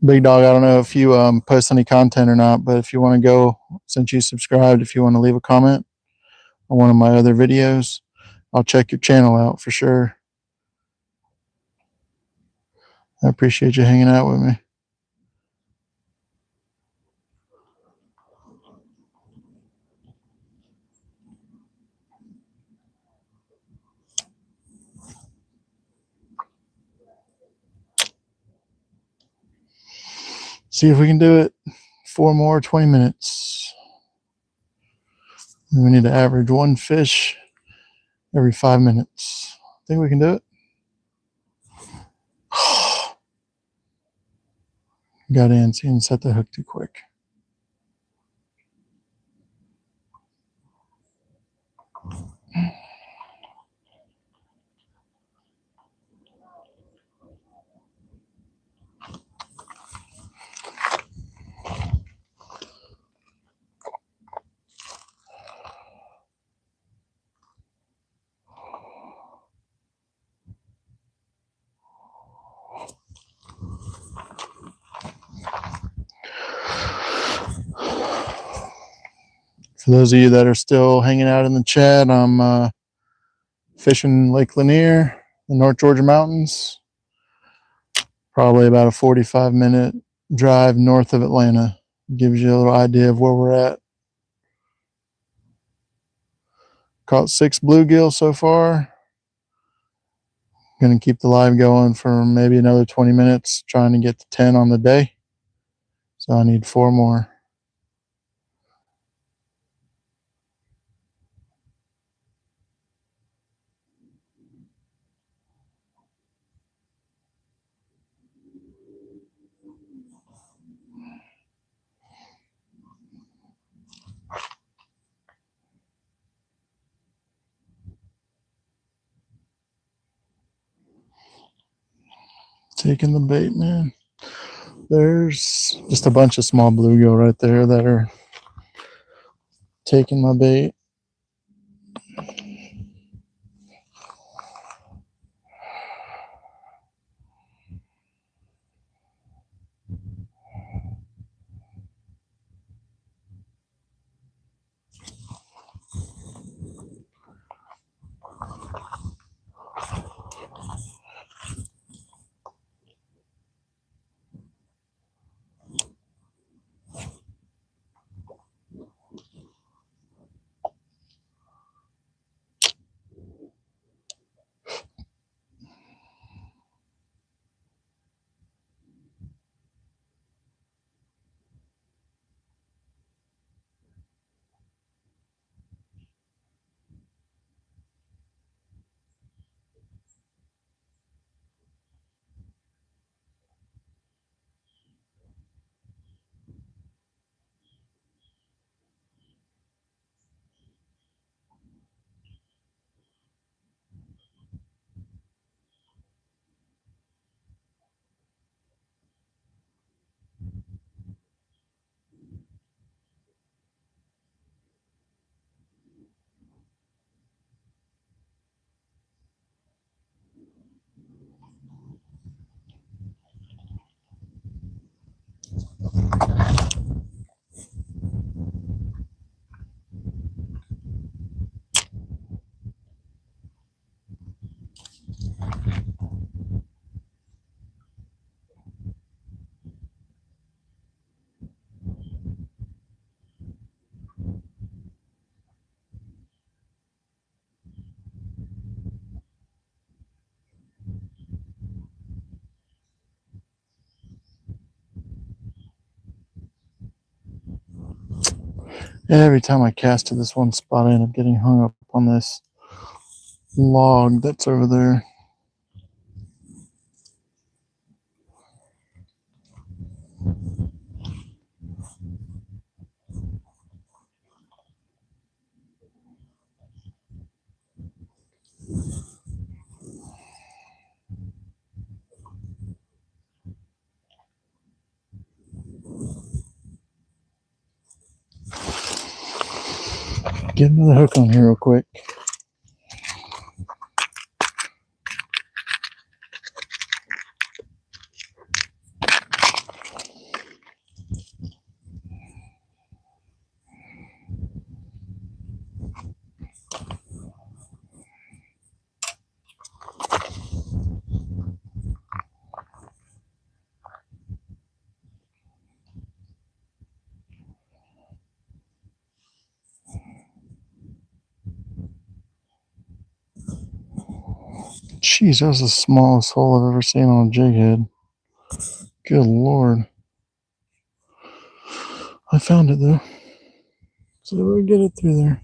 Big Dog, I don't know if you post any content or not, but if you want to go, since you subscribed, if you want to leave a comment on one of my other videos, I'll check your channel out for sure. I appreciate you hanging out with me. See if we can do it. 4 more, 20 minutes. We need to average one fish every 5 minutes. Think we can do it? Got antsy and set the hook too quick. For those of you that are still hanging out in the chat, I'm fishing Lake Lanier, the North Georgia mountains. Probably about a 45-minute drive north of Atlanta. Gives you a little idea of where we're at. Caught 6 bluegill so far. Going to keep the live going for maybe another 20 minutes, trying to get to 10 on the day. So I need 4 more. Taking the bait, man. There's just a bunch of small bluegill right there that are taking my bait. Every time I cast to this one spot, I end up getting hung up on this. log that's over there. Get another hook on here real quick. Jeez, that was the smallest hole I've ever seen on a jig head. Good Lord. I found it though. So we get it through there.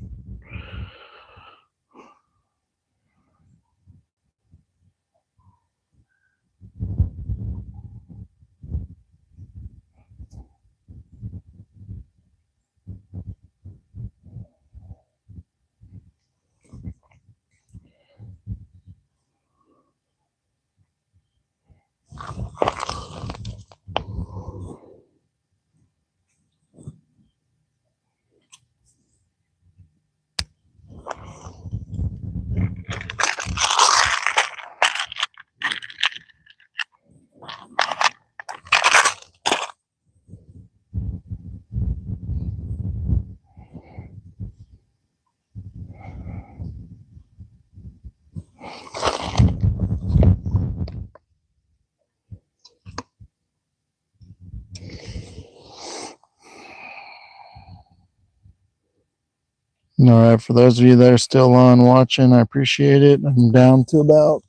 All right, for those of you that are still on watching, I appreciate it. I'm down to about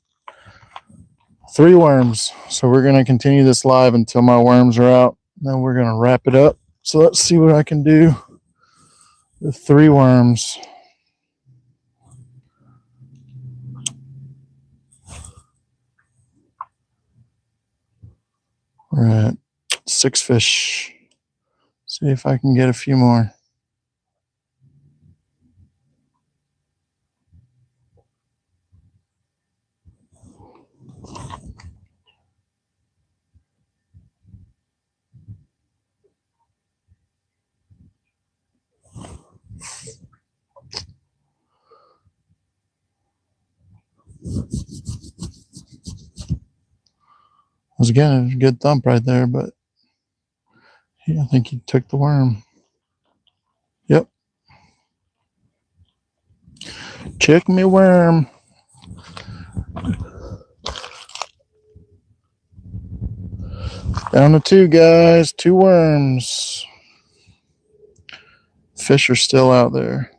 3 worms. So we're going to continue this live until my worms are out. Then we're going to wrap it up. So let's see what I can do with 3 worms. We're at 6 fish. See if I can get a few more. Was again a good thump right there, but I think he took the worm. Yep. Check me worm. Down to 2, guys. 2 worms. Fish are still out there.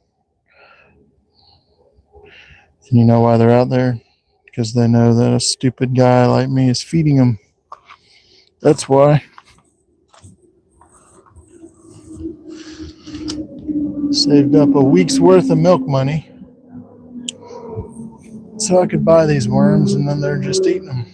And you know why they're out there? Because they know that a stupid guy like me is feeding them. That's why. Saved up a week's worth of milk money so I could buy these worms, and then they're just eating them.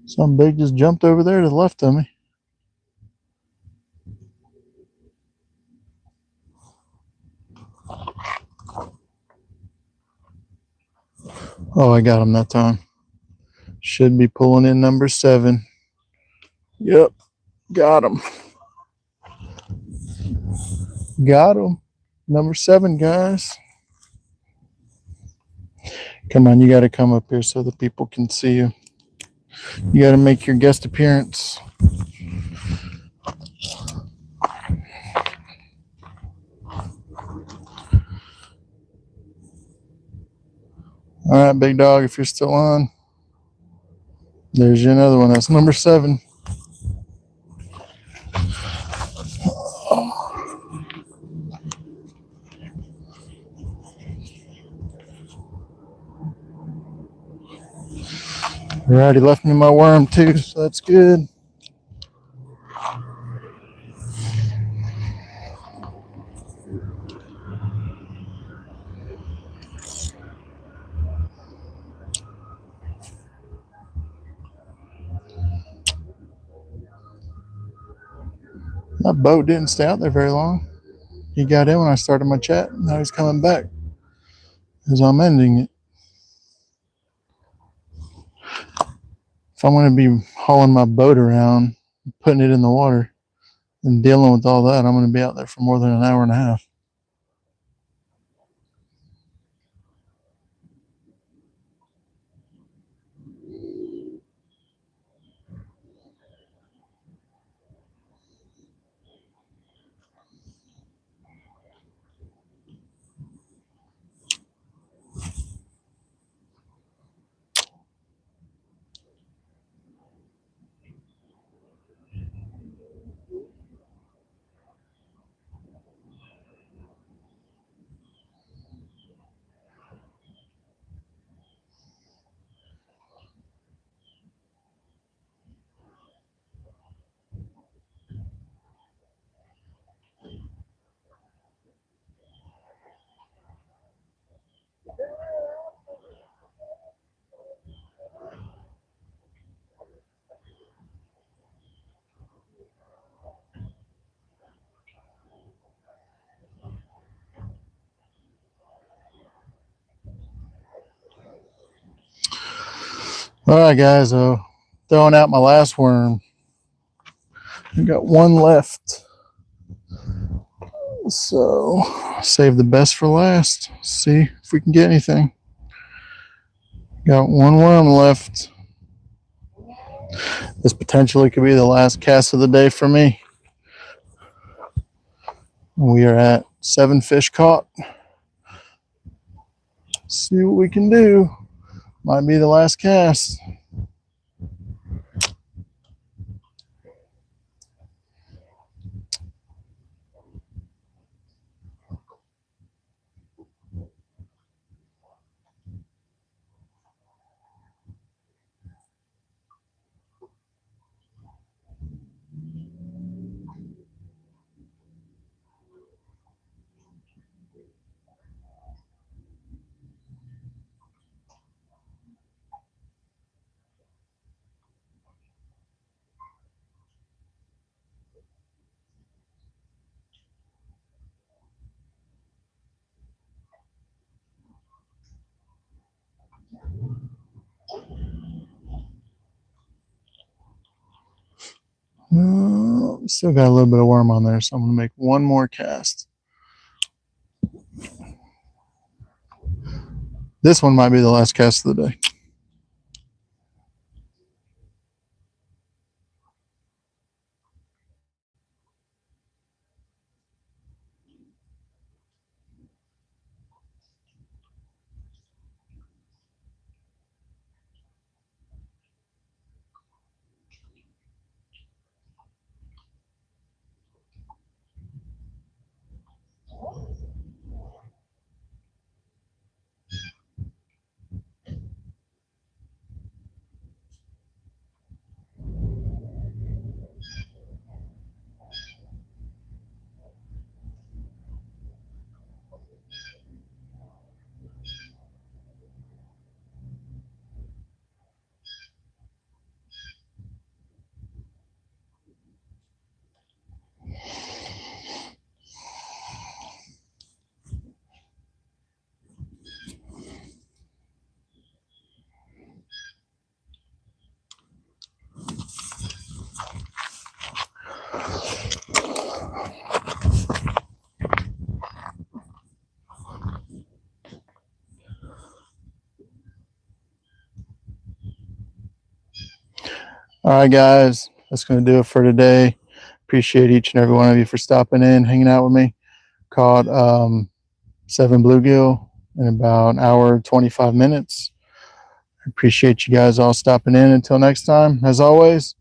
Some big just jumped over there to the left of me. Oh, I got him that time. Should be pulling in number 7. Yep, got him. Got him. Number 7, guys. Come on, you got to come up here so the people can see you. You got to make your guest appearance. All right, big dog, if you're still on, there's your another one. That's number 7. already left me my worm too, so that's good. That boat didn't stay out there very long. He got in when I started my chat. Now he's coming back as I'm ending it. If I'm going to be hauling my boat around, putting it in the water, and dealing with all that, I'm going to be out there for more than an hour and a half. All right, guys, throwing out my last worm. I got one left. So save the best for last. See if we can get anything. Got one worm left. This potentially could be the last cast of the day for me. We are at 7 fish caught. See what we can do. Might be the last cast. Still got a little bit of worm on there, so I'm going to make one more cast. This one might be the last cast of the day. All right, guys, that's going to do it for today. Appreciate each and every one of you for stopping in, hanging out with me. Caught 7 bluegill in about an hour, 25 minutes. Appreciate you guys all stopping in. Until next time, as always,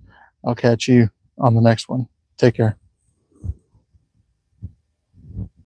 I'll catch you on the next one. Take care.